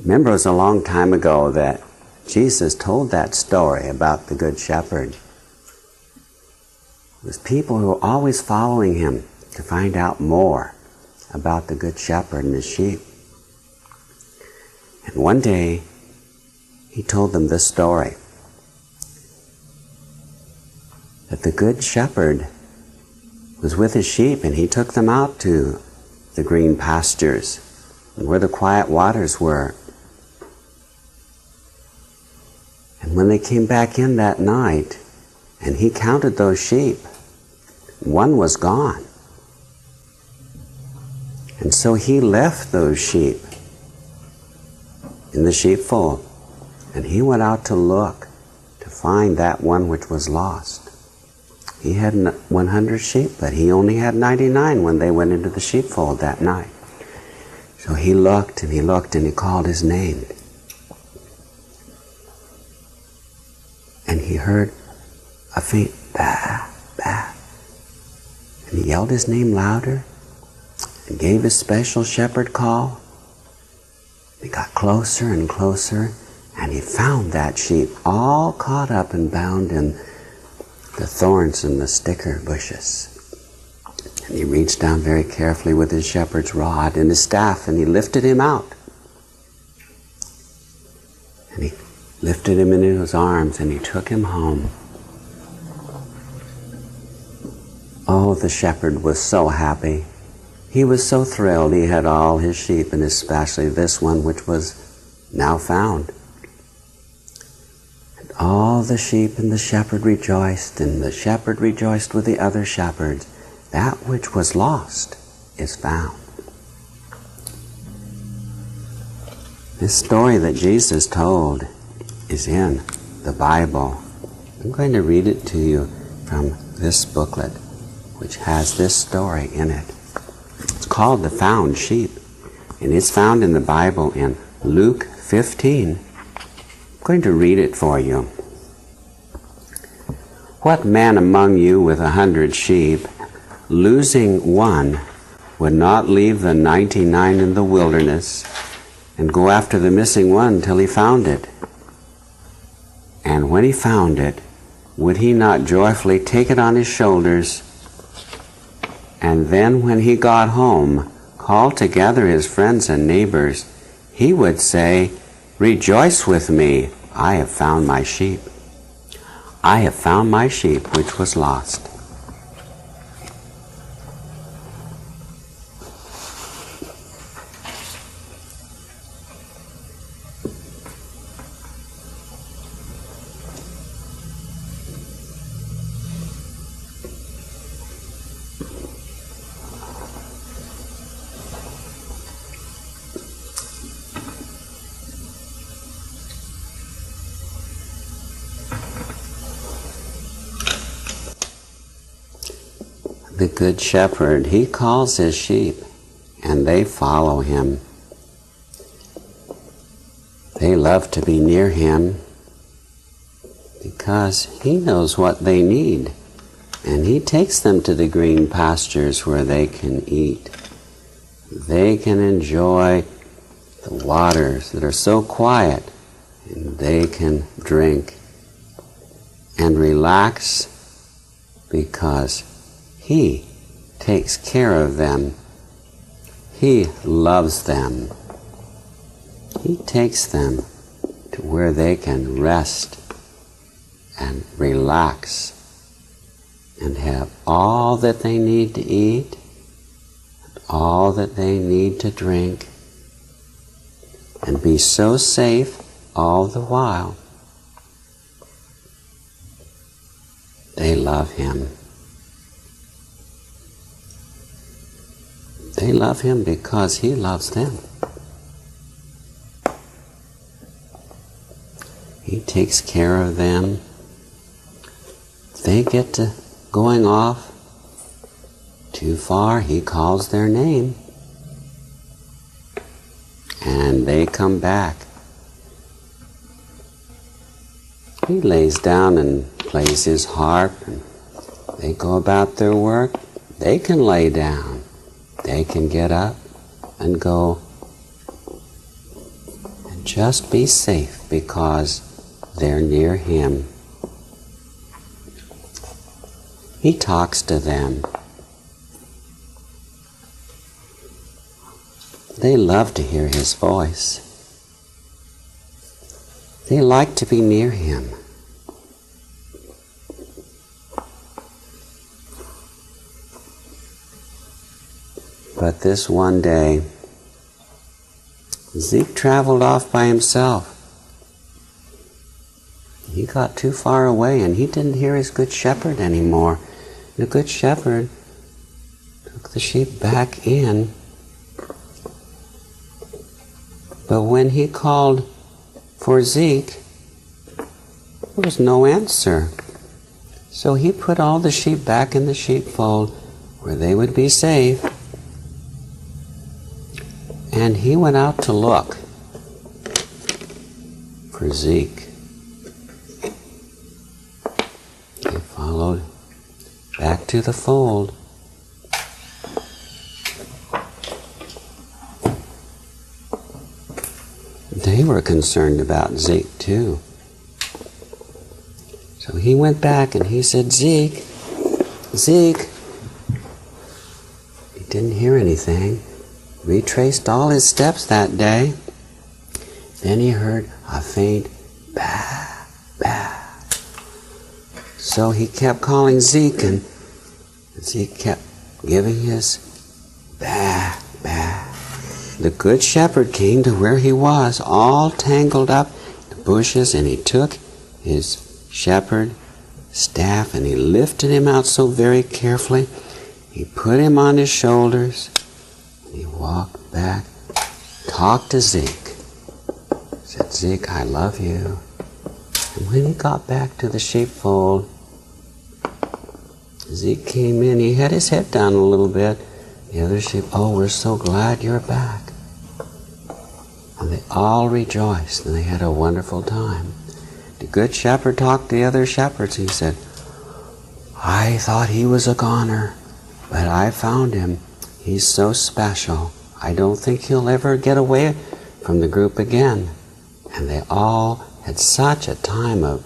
Remember, it was a long time ago that Jesus told that story about the Good Shepherd. It was people who were always following him to find out more about the Good Shepherd and his sheep. And one day, he told them this story, that the Good Shepherd was with his sheep and he took them out to the green pastures and where the quiet waters were. And when they came back in that night and he counted those sheep, one was gone. And so he left those sheep in the sheepfold and he went out to look to find that one which was lost. He had 100 sheep, but he only had 99 when they went into the sheepfold that night. So he looked and he looked and he called his name. And he heard a faint bah, bah. And he yelled his name louder and gave his special shepherd call. He got closer and closer and he found that sheep all caught up and bound in the thorns and the sticker bushes. And he reached down very carefully with his shepherd's rod and his staff and he lifted him out. And he lifted him into his arms and he took him home. Oh, the shepherd was so happy. He was so thrilled. He had all his sheep and especially this one which was now found. And all the sheep and the shepherd rejoiced, and the shepherd rejoiced with the other shepherds. That which was lost is found. This story that Jesus told is in the Bible. I'm going to read it to you from this booklet, which has this story in it. It's called The Found Sheep, and it's found in the Bible in Luke 15. I'm going to read it for you. What man among you with 100 sheep, losing one, would not leave the 99 in the wilderness and go after the missing one till he found it? And when he found it, would he not joyfully take it on his shoulders, and then when he got home, call together his friends and neighbors? He would say, "Rejoice with me, I have found my sheep. I have found my sheep which was lost." The Good Shepherd, he calls his sheep, and they follow him. They love to be near him because he knows what they need, and he takes them to the green pastures where they can eat. They can enjoy the waters that are so quiet, and they can drink and relax because he takes care of them. He loves them. He takes them to where they can rest and relax and have all that they need to eat, and all that they need to drink, and be so safe all the while. They love him. They love him because he loves them. He takes care of them. They get to going off too far, he calls their name. And they come back. He lays down and plays his harp, and they go about their work. They can lay down. They can get up and go and just be safe because they're near Him. He talks to them. They love to hear His voice. They like to be near Him. But this one day, Zeke traveled off by himself. He got too far away and he didn't hear his good shepherd anymore. The good shepherd took the sheep back in. But when he called for Zeke, there was no answer. So he put all the sheep back in the sheepfold where they would be safe. And he went out to look for Zeke. He followed back to the fold. They were concerned about Zeke too. So he went back and he said, Zeke, Zeke. He didn't hear anything. Retraced all his steps that day. Then he heard a faint bah, bah. So he kept calling Zeke, and Zeke kept giving his bah, bah. The good shepherd came to where he was, all tangled up in the bushes, and he took his shepherd staff and he lifted him out so very carefully. He put him on his shoulders. He walked back, talked to Zeke, said, Zeke, I love you. And when he got back to the sheepfold, Zeke came in. He had his head down a little bit. The other sheep, oh, we're so glad you're back. And they all rejoiced, and they had a wonderful time. The good shepherd talked to the other shepherds. He said, I thought he was a goner, but I found him. He's so special. I don't think he'll ever get away from the group again. And they all had such a time of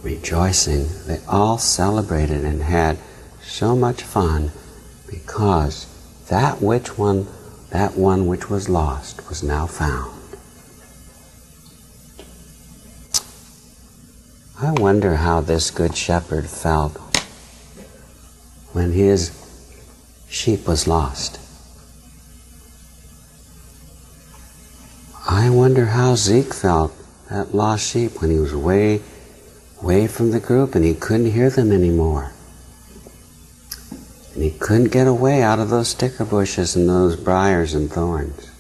rejoicing. They all celebrated and had so much fun because that one which was lost was now found. I wonder how this good shepherd felt when his sheep was lost. I wonder how Zeke felt, that lost sheep, when he was way from the group and he couldn't hear them anymore. And he couldn't get away out of those sticker bushes and those briars and thorns.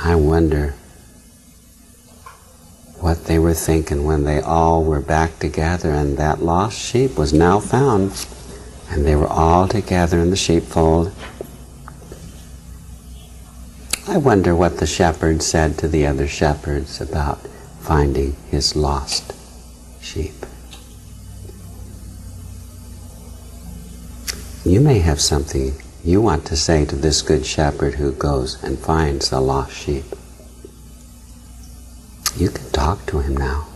I wonder what they were thinking when they all were back together and that lost sheep was now found and they were all together in the sheepfold. I wonder what the shepherd said to the other shepherds about finding his lost sheep. You may have something you want to say to this good shepherd who goes and finds the lost sheep. You can talk to him now.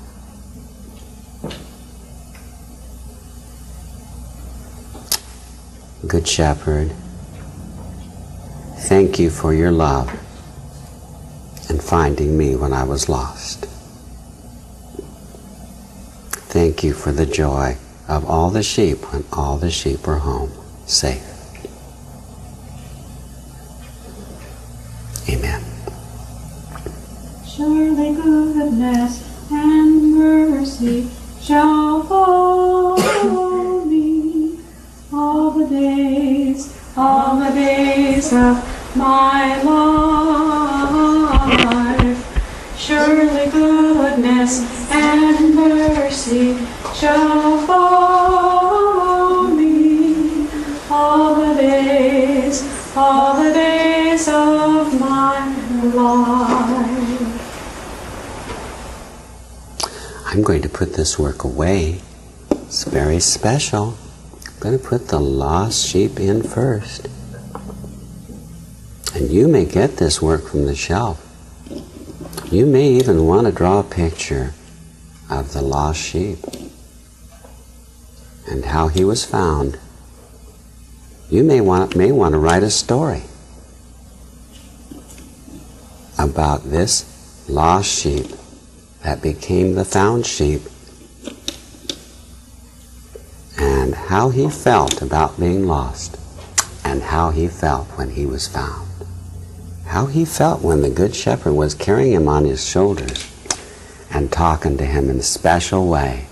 Good shepherd, thank you for your love and finding me when I was lost. Thank you for the joy of all the sheep when all the sheep were home, safe. Amen. Surely goodness and mercy shall follow me all the days of my life. Surely goodness and mercy shall follow me all the days of my life. I'm going to put this work away. It's very special. I'm going to put the lost sheep in first. And you may get this work from the shelf. You may even want to draw a picture of the lost sheep and how he was found. You may want to write a story about this lost sheep that became the found sheep and how he felt about being lost and how he felt when he was found. How he felt when the Good Shepherd was carrying him on his shoulders and talking to him in a special way.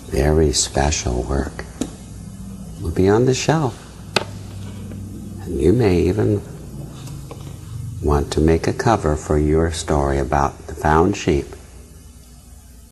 Very special work will be on the shelf. And you may even want to make a cover for your story about the found sheep